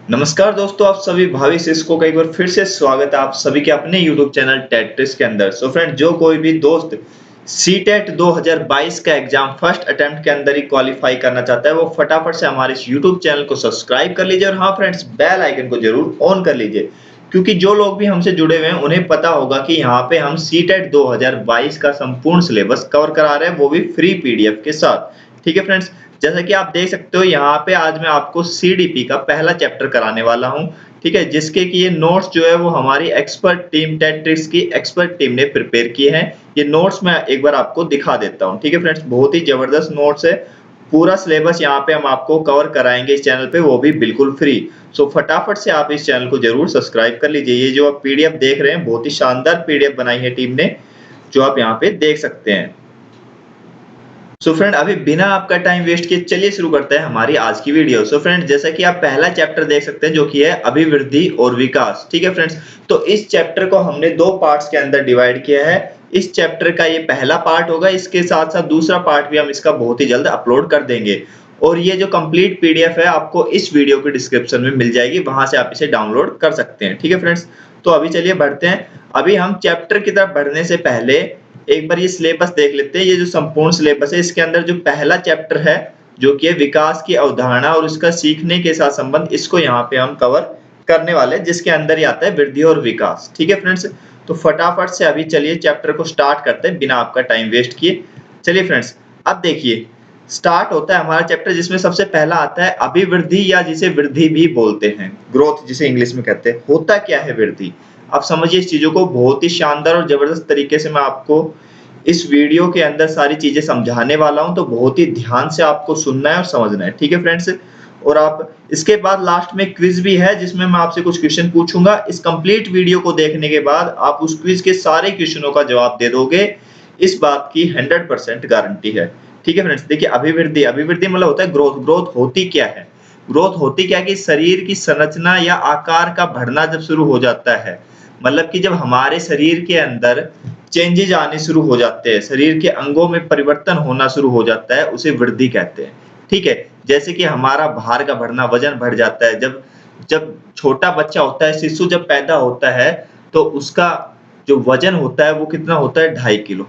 नमस्कार दोस्तों, आप सभी भावी शिक्षकों का एक बार फिर से स्वागत है आप सभी के अपने YouTube चैनल टेट्रिस के अंदर। सो फ्रेंड, जो कोई भी दोस्त सीटेट 2022 का एग्जाम फर्स्ट अटेम्प्ट के अंदर ही क्वालिफाई करना चाहता है, वो फटाफट से हमारे इस YouTube चैनल को सब्सक्राइब कर लीजिए और हाँ फ्रेंड्स, बेल आइकन को जरूर ऑन कर लीजिए, क्योंकि जो लोग भी हमसे जुड़े हुए हैं उन्हें पता होगा कि यहाँ पे हम सीटेट 2022 का संपूर्ण सिलेबस कवर करा रहे हैं, वो भी फ्री पीडीएफ के साथ। ठीक है फ्रेंड्स, जैसा कि आप देख सकते हो यहाँ पे आज मैं आपको सीडीपी का पहला चैप्टर कराने वाला हूँ। ठीक है, जिसके कि ये नोट्स जो है वो हमारी एक्सपर्ट टीम टेट्रिक्स की एक्सपर्ट टीम ने प्रिपेयर किए हैं। ये नोट्स मैं एक बार आपको दिखा देता हूँ। ठीक है फ्रेंड्स, बहुत ही जबरदस्त नोट्स है। पूरा सिलेबस यहाँ पे हम आपको कवर कराएंगे इस चैनल पे, वो भी बिल्कुल फ्री। सो फटाफट से आप इस चैनल को जरूर सब्सक्राइब कर लीजिए। ये जो आप पीडीएफ देख रहे हैं, बहुत ही शानदार पीडीएफ बनाई है टीम ने, जो आप यहाँ पे देख सकते हैं। सो फ्रेंड, अभी बिना आपका टाइम वेस्ट किए चलिए शुरू करते हैं हमारी आज की वीडियो। सो फ्रेंड, जैसा कि आप पहला चैप्टर देख सकते हैं जो कि है अभिवृद्धि और विकास। ठीक है फ्रेंड्स, तो इस चैप्टर को हमने दो पार्ट्स के अंदर डिवाइड किया है। इस चैप्टर का ये पहला पार्ट होगा, इसके साथ साथ दूसरा पार्ट भी हम इसका बहुत ही जल्द अपलोड कर देंगे। और ये जो कंप्लीट पीडीएफ है आपको इस वीडियो के डिस्क्रिप्शन में मिल जाएगी, वहां से आप इसे डाउनलोड कर सकते हैं। ठीक है फ्रेंड्स, तो अभी चलिए बढ़ते हैं। अभी हम चैप्टर की तरफ बढ़ने से पहले एक बार ये सिलेबस देख लेते हैं। ये जो संपूर्ण सिलेबस है, इसके अंदर जो पहला चैप्टर है जो कि है विकास की अवधारणा और उसका सीखने के साथ संबंध, इसको यहाँ पे हम कवर करने वाले हैं, जिसके अंदर ही आता है वृद्धि और विकास। ठीक है फ्रेंड्स, तो फटाफट से अभी चलिए चैप्टर को स्टार्ट करते हैं बिना आपका टाइम वेस्ट किए। चलिए फ्रेंड्स, अब देखिए स्टार्ट होता है हमारा चैप्टर, जिसमें सबसे पहला आता है अभिवृद्धि, या जिसे वृद्धि भी बोलते हैं, ग्रोथ जिसे इंग्लिश में कहते हैं। होता क्या है वृद्धि, आप समझिए इस चीजों को। बहुत ही शानदार और जबरदस्त तरीके से मैं आपको इस वीडियो के अंदर सारी चीजें समझाने वाला हूं, तो बहुत ही ध्यान से आपको सुनना है और समझना है। ठीक है फ्रेंड्स, और आप इसके बाद लास्ट में क्विज भी है, जिसमें मैं आपसे कुछ क्वेश्चन पूछूंगा। इस कंप्लीट वीडियो को देखने के बाद आप उस क्विज के सारे क्वेश्चनों का जवाब दे दोगे, इस बात की 100% गारंटी है। ठीक है फ्रेंड्स, देखिए अभिवृद्धि, अभिवृद्धि मतलब होता है ग्रोथ। ग्रोथ होती क्या है? ग्रोथ होती क्या है कि शरीर की संरचना या आकार का बढ़ना जब शुरू हो जाता है, मतलब कि जब हमारे शरीर के अंदर चेंजेज आने शुरू हो जाते हैं, शरीर के अंगों में परिवर्तन होना शुरू हो जाता है, उसे वृद्धि कहते हैं। ठीक है, जैसे कि हमारा भार का बढ़ना, वजन बढ़ जाता है। जब जब छोटा बच्चा होता है, शिशु जब पैदा होता है, तो उसका जो वजन होता है वो कितना होता है? 2.5 किलो।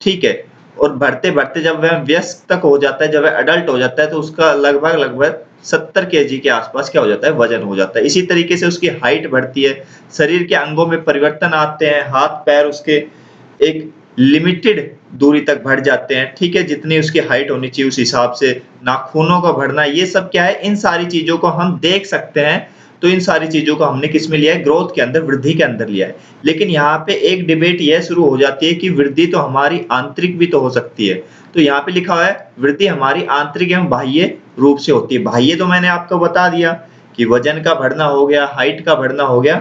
ठीक है, और बढ़ते बढ़ते जब वह वयस्क तक हो जाता है, जब वह अडल्ट हो जाता है, तो उसका लगभग लगभग 70 केजी के आसपास क्या हो जाता है? वजन हो जाता है। इसी तरीके से उसकी हाइट बढ़ती है, शरीर के अंगों में परिवर्तन आते हैं, हाथ पैर उसके एक लिमिटेड दूरी तक बढ़ जाते हैं। ठीक है, जितनी उसकी हाइट होनी चाहिए उस हिसाब से, नाखूनों का बढ़ना, ये सब क्या है? इन सारी चीजों को हम देख सकते हैं। तो इन सारी चीजों को हमने किस में लिया है? ग्रोथ के अंदर, वृद्धि के अंदर लिया है। लेकिन यहाँ पे एक डिबेट यह शुरू हो जाती है कि वृद्धि तो हमारी आंतरिक भी तो हो सकती है। तो यहाँ पे लिखा हुआ है वृद्धि हमारी आंतरिक एवं बाह्य रूप से होती है। बाह्य तो मैंने आपको बता दिया कि वजन का बढ़ना हो गया, हाइट का बढ़ना हो गया,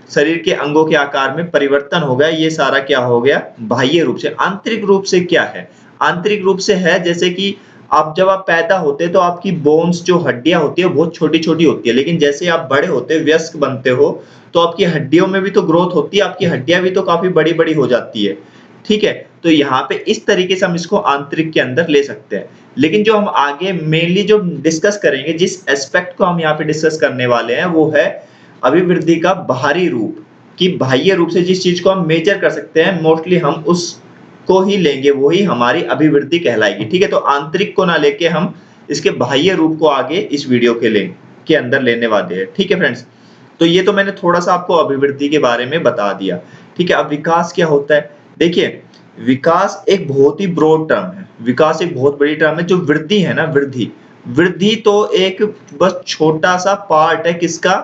शरीर के अंगों के आकार में परिवर्तन हो गया, ये सारा क्या हो गया? बाह्य रूप से। आंतरिक रूप से क्या है? आंतरिक रूप से है जैसे कि जब आप पैदा होते हैं तो आपकी बोन्स, जो हड्डियां होती है, बहुत छोटी छोटी होती है, लेकिन जैसे आप बड़े होते, वयस्क बनते हो, तो आपकी हड्डियों में भी तो ग्रोथ होती है, आपकी हड्डियां भी तो काफी बड़ी बड़ी हो जाती है। ठीक है, तो यहाँ पे इस तरीके से हम इसको आंतरिक के अंदर ले सकते हैं। लेकिन जो हम आगे मेनली जो डिस्कस करेंगे, जिस एस्पेक्ट को हम यहाँ पे डिस्कस करने वाले हैं, वो है अभिवृद्धि का बाहरी रूप। कि बाह्य रूप से जिस चीज को हम मेजर कर सकते हैं, मोस्टली हम उस को ही लेंगे, वही हमारी अभिवृद्धि कहलाएगी। ठीक है, तो आंतरिक को ना लेके हम इसके बाह्य रूप को आगे इस वीडियो के अंदर लेने वाले हैं। ठीक है फ्रेंड्स, तो ये तो मैंने थोड़ा सा आपको अभिवृद्धि के बारे में बता दिया। ठीक है, अब विकास क्या होता है? देखिए, विकास एक बहुत ही ब्रॉड टर्म है। विकास एक बहुत बड़ी टर्म है। जो वृद्धि है ना, वृद्धि, वृद्धि तो एक बस छोटा सा पार्ट है किसका?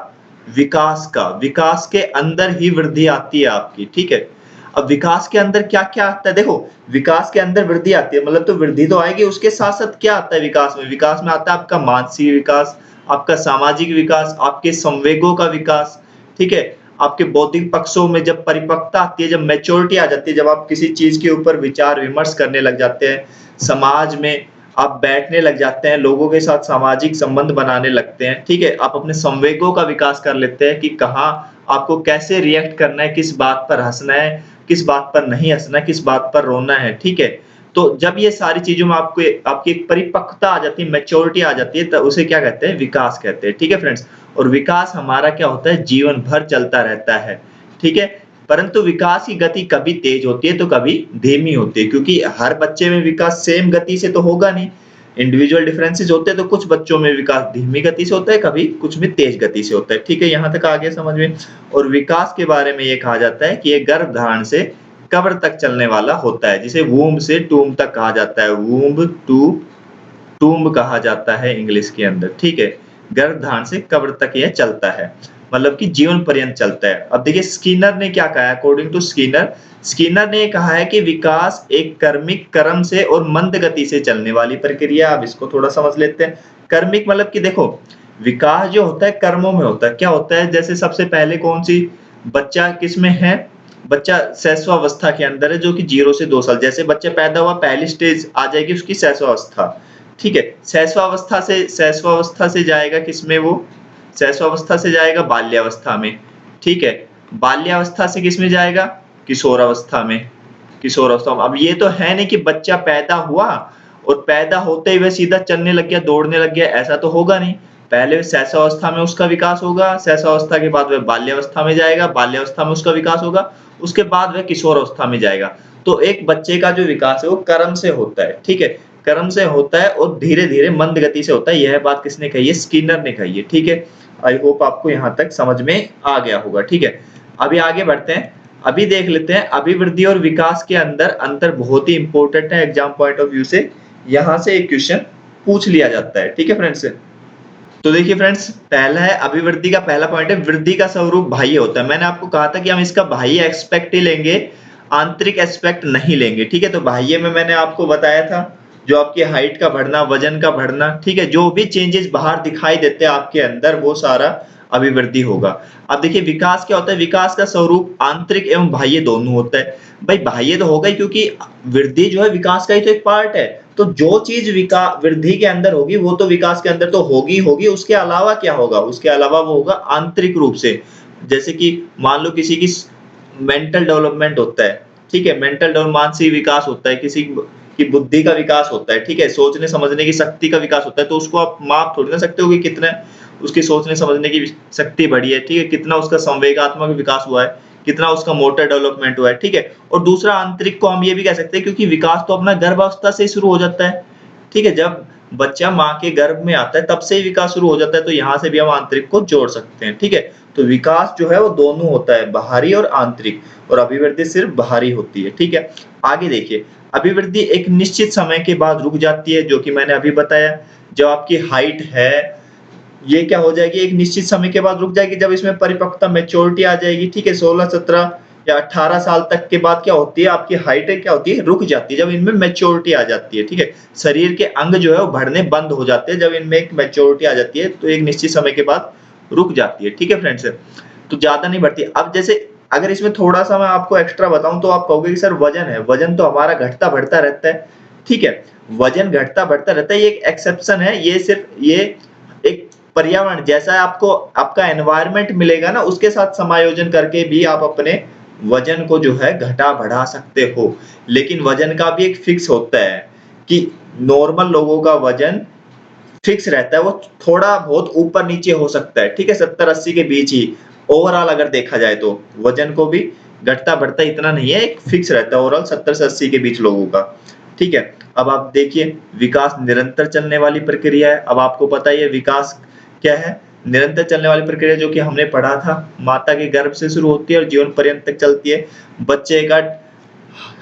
विकास का। विकास के अंदर ही वृद्धि आती है आपकी। ठीक है, अब विकास के अंदर क्या क्या आता है? देखो, विकास के अंदर वृद्धि आती है, मतलब तो वृद्धि तो आएगी, उसके साथ साथ क्या आता है विकास में? विकास में आता है आपका मानसिक विकास, आपका सामाजिक विकास, आपके संवेगों का विकास। ठीक है, आपके बौद्धिक पक्षों में जब परिपक्वता आती है, जब मैच्योरिटी आ जाती है, जब आप किसी चीज के ऊपर विचार विमर्श करने लग जाते हैं, समाज में आप बैठने लग जाते हैं, लोगों के साथ सामाजिक संबंध बनाने लगते हैं। ठीक है, आप अपने संवेगों का विकास कर लेते हैं कि कहाँ आपको कैसे रिएक्ट करना है, किस बात पर हंसना है, किस बात पर नहीं हंसना, किस बात पर रोना है। ठीक है, तो जब ये सारी चीजों में आपको आपकी एक परिपक्वता आ जाती है, मैच्योरिटी आ जाती है, तो उसे क्या कहते हैं? विकास कहते हैं। ठीक है फ्रेंड्स? और विकास हमारा क्या होता है? जीवन भर चलता रहता है। ठीक है? परंतु विकास की गति कभी तेज होती है तो कभी धीमी होती है, क्योंकि हर बच्चे में विकास सेम गति से तो होगा नहीं। इंडिविजुअल डिफरेंसेस होते हैं, तो कुछ बच्चों में विकास धीमी गति से होता है, कभी कुछ में तेज गति से होता है। ठीक है? यहाँ तक आ गया समझ में? और विकास के बारे में ये कहा जाता है कि ये गर्भधारण से कब्र तक चलने वाला होता है, जिसे वूम्ब से टूम्ब तक कहा जाता है। वूम्ब टू टूम्ब कहा जाता है इंग्लिश के अंदर। ठीक है? गर्भधारण से कब्र तक यह चलता है, मतलब कि जीवन पर्यंत चलता है। अब देखिए स्किनर ने क्या कहा है? अकॉर्डिंग टू स्किनर ने कहा है कि विकास एक कर्मिक क्रम से और मंद गति से चलने वाली प्रक्रिया। अब इसको थोड़ा समझ लेते हैं। कर्मिक मतलब कि देखो, विकास जो होता है कर्मों में होता है। क्या होता है? जैसे सबसे पहले कौन सी बच्चा किस में है? बच्चा शैशवावस्था के अंदर है, जो कि 0 से 2 साल। जैसे बच्चा पैदा हुआ, पहली स्टेज आ जाएगी उसकी शैशवावस्था। ठीक है? शैशवावस्था से जाएगा किसमें वो? शैशवावस्था से जाएगा बाल्यावस्था में। ठीक है? बाल्यावस्था से किसमें जाएगा? किशोरावस्था में। किशोरावस्था में। अब ये तो है नहीं कि बच्चा पैदा हुआ और पैदा होते ही वह सीधा चलने लग गया, दौड़ने लग गया, ऐसा तो होगा नहीं। पहले शैशवावस्था में उसका विकास होगा, शैशवावस्था के बाद वह बाल्यावस्था में जाएगा, बाल्यावस्था में उसका विकास होगा, उसके बाद वह किशोरावस्था में जाएगा। तो एक बच्चे का जो विकास है वो क्रम से होता है। ठीक है? क्रम से होता है और धीरे-धीरे मंद गति से होता है। यह बात किसने कही है? स्किनर ने कही है। ठीक है? आई होप आपको यहाँ तक समझ में आ गया होगा। ठीक है? अभी आगे बढ़ते हैं। अभी देख लेते हैं अभिवृद्धि और विकास के अंदर अंतर बहुत ही इंपॉर्टेंट है एग्जाम पॉइंट ऑफ व्यू से। यहाँ से एक क्वेश्चन पूछ लिया जाता है। ठीक है फ्रेंड्स? तो देखिए फ्रेंड्स, पहला है अभिवृद्धि का पहला पॉइंट है, वृद्धि का स्वरूप बाह्य होता है। मैंने आपको कहा था कि हम इसका बाह्य एस्पेक्ट ही लेंगे, आंतरिक एस्पेक्ट नहीं लेंगे। ठीक है? तो बाह्य में मैंने आपको बताया था जो आपकी हाइट का बढ़ना, वजन का बढ़ना, ठीक है, जो भी चेंजेस बाहर दिखाई देते हैं आपके अंदर, वो सारा अभिवृद्धि होगा। अब देखिए विकास क्या होता है? विकास का स्वरूप आंतरिक एवं बाह्य दोनों होता है। भाई बाह्य तो होगा ही, क्योंकि वृद्धि जो है विकास का ही तो एक पार्ट है। तो जो चीज विकास वृद्धि के अंदर होगी वो तो विकास के अंदर तो होगी होगी। उसके अलावा क्या होगा? उसके अलावा वो होगा आंतरिक रूप से। जैसे कि मान लो किसी की मेंटल डेवलपमेंट होता है। ठीक है? मेंटल डेवलप मानसिक विकास होता है, किसी की बुद्धि का विकास होता है। ठीक है? सोचने समझने की शक्ति का विकास होता है। तो उसको आप माप थोड़ी ना सकते हो कि कितना उसकी सोचने समझने की शक्ति बढ़ी है। ठीक है? कितना उसका संवेगात्मक विकास हुआ है, कितना उसका मोटर डेवलपमेंट हुआ है। ठीक है? और दूसरा आंतरिक को हम ये भी कह सकते हैं, क्योंकि विकास तो अपना गर्भावस्था से शुरू हो जाता है। ठीक है? जब बच्चा माँ के गर्भ में आता है तब से ही विकास शुरू हो जाता है। तो यहाँ से भी हम आंतरिक को जोड़ सकते हैं। ठीक है? तो विकास जो है वो दोनों होता है, बाहरी और आंतरिक, और अभिवृद्धि सिर्फ बाहरी होती है। ठीक है? आगे देखिए, अभिवृद्धि एक निश्चित समय के बाद रुक जाती है, जो कि मैंने अभी बताया। जब आपकी हाइट है ये क्या हो जाएगी? एक निश्चित समय के बाद रुक जाएगी, जब इसमें परिपक्वता मैच्योरिटी आ जाएगी। ठीक है? 16, 17 या 18 साल तक के बाद क्या होती है? आपकी हाइट क्या होती है? रुक जाती है, जब इनमें मैच्योरिटी आ जाती है। ठीक है? शरीर के अंग जो है वो बढ़ने बंद हो जाते हैं जब इनमें एक मैच्योरिटी आ जाती है, तो एक निश्चित समय के बाद रुक जाती है। ठीक है फ्रेंड्स? तो ज्यादा नहीं बढ़ती। अब जैसे अगर इसमें थोड़ा सा मैं आपको एक्स्ट्रा बताऊं तो आप कहोगे कि सर वजन है, वजन तो हमारा घटता बढ़ता रहता है। ठीक है? वजन घटता बढ़ता रहता है, ये एक एक्सेप्शन है। ये सिर्फ ये एक पर्यावरण जैसा आपको आपका एनवायरनमेंट मिलेगा ना, उसके साथ समायोजन करके भी आप अपने वजन को जो है घटा बढ़ा सकते हो। लेकिन वजन का भी एक फिक्स होता है कि नॉर्मल लोगों का वजन फिक्स रहता है, वो थोड़ा बहुत ऊपर नीचे हो सकता है। ठीक है? 70-80 के बीच ही ओवरऑल अगर देखा जाए तो वजन को भी घटता बढ़ता इतना नहीं है, एक फिक्स रहता है ओवरऑल 70 से 80 के बीच लोगों का। ठीक है? अब आप देखिए विकास निरंतर चलने वाली प्रक्रिया है। अब आपको पता ही है विकास क्या है? निरंतर चलने वाली प्रक्रिया, जो कि हमने पढ़ा था, माता के गर्भ से शुरू होती है और जीवन पर्यंत तक चलती है। बच्चे का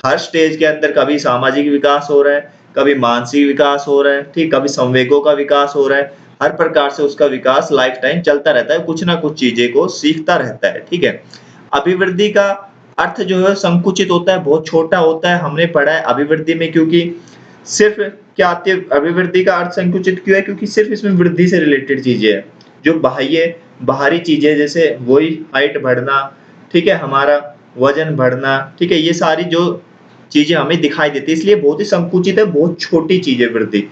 हर स्टेज के अंदर कभी सामाजिक विकास हो रहा है, कभी मानसिक विकास हो रहा है, ठीक, कभी संवेगों का विकास हो रहा है। हर प्रकार से उसका विकास लाइफ टाइम चलता रहता है, कुछ ना कुछ चीजें को सीखता रहता है। ठीक है? अभिवृद्धि का अर्थ जो है संकुचित होता है, बहुत छोटा होता है। हमने पढ़ा है अभिवृद्धि में, क्योंकि सिर्फ क्या आती है? अभिवृद्धि का अर्थ संकुचित क्यों है? क्योंकि सिर्फ इसमें वृद्धि से रिलेटेड चीजें हैं, जो बाहरी चीजें, जैसे वही हाइट बढ़ना, ठीक है, हमारा वजन बढ़ना, ठीक है, ये सारी जो चीजें हमें दिखाई देती है, इसलिए बहुत ही संकुचित है, बहुत छोटी चीज है वृद्धि।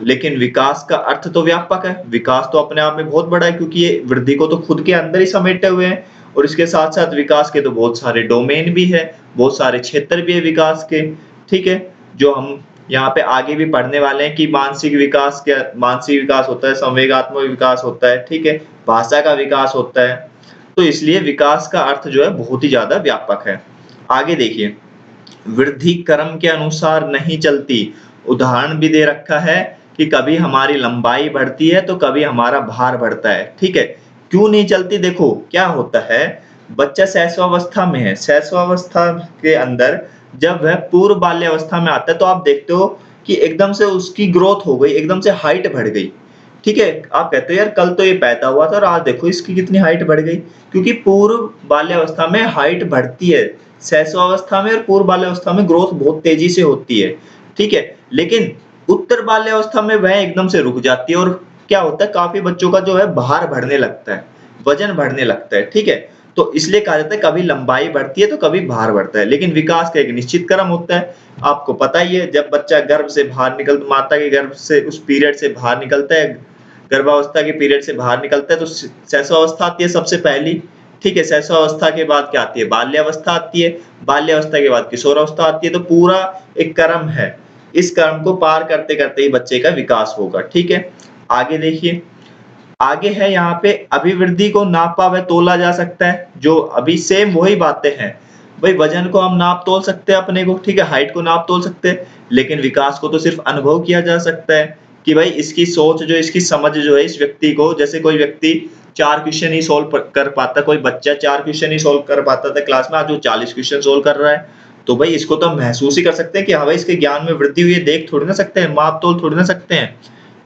लेकिन विकास का अर्थ तो व्यापक है, विकास तो अपने आप में बहुत बड़ा है, क्योंकि ये वृद्धि को तो खुद के अंदर ही समेटे हुए हैं। और इसके साथ साथ विकास के तो बहुत सारे डोमेन भी है, बहुत सारे क्षेत्र भी है विकास के। ठीक है? जो हम यहाँ पे आगे भी पढ़ने वाले हैं कि मानसिक विकास होता है, संवेगात्मक विकास होता है, ठीक है, भाषा का विकास होता है। तो इसलिए विकास का अर्थ जो है बहुत ही ज्यादा व्यापक है। आगे देखिए, वृद्धि क्रम के अनुसार नहीं चलती। उदाहरण भी दे रखा है कि कभी हमारी लंबाई बढ़ती है तो कभी हमारा भार बढ़ता है, ठीक है। क्यों नहीं चलती? देखो क्या होता है, बच्चा शैशवावस्था में है, शैशवावस्था के अंदर जब वह पूर्व बाल्यावस्था में आता है तो आप देखते हो कि एकदम से उसकी ग्रोथ हो गई, एकदम से हाइट बढ़ गई, ठीक है। आप कहते हो यार कल तो ये पैदा हुआ था और आज देखो इसकी कितनी हाइट बढ़ गई, क्योंकि पूर्व बाल्यावस्था में हाइट बढ़ती है, शैशवावस्था में और पूर्व बाल्यावस्था में ग्रोथ बहुत तेजी से होती है, ठीक है। लेकिन उत्तर बाल्यावस्था में वह एकदम से रुक जाती है और क्या होता है, काफी बच्चों का जो है भार बढ़ने लगता है, वजन बढ़ने लगता है, ठीक है। तो इसलिए कहा जाता है कभी लंबाई बढ़ती है तो कभी भार बढ़ता है, लेकिन विकास का एक निश्चित क्रम होता है। आपको पता ही है, जब बच्चा गर्भ से बाहर माता के गर्भ से उस पीरियड से बाहर निकलता है, गर्भावस्था के पीरियड से बाहर निकलता है, तो शैशवावस्था आती है सबसे पहली, ठीक है। शैशवावस्था के बाद क्या आती है? बाल्यावस्था आती है, बाल्यावस्था के बाद किशोरावस्था आती है। तो पूरा एक क्रम है, इस क्रम को पार करते करते ही बच्चे का विकास होगा, ठीक है। आगे देखिए, आगे है यहाँ पे अभिवृद्धि को नापा व तोला जा सकता है, जो अभी सेम वही बातें हैं भाई। वजन को हम नाप तोल सकते हैं अपने को, ठीक है, हाइट को नाप तोल सकते हैं, लेकिन विकास को तो सिर्फ अनुभव किया जा सकता है कि भाई इसकी सोच जो, इसकी समझ जो है इस व्यक्ति को, जैसे कोई व्यक्ति 4 क्वेश्चन ही सोल्व कर पाता, कोई बच्चा 4 क्वेश्चन ही सोल्व कर पाता था क्लास में, आज वो 40 क्वेश्चन सोल्व कर रहा है, तो भाई इसको तो हम महसूस ही कर सकते हैं कि हाँ भाई इसके ज्ञान में वृद्धि हुई है, देख थोड़ी ना सकते हैं, माप तोल थोड़ी ना सकते हैं,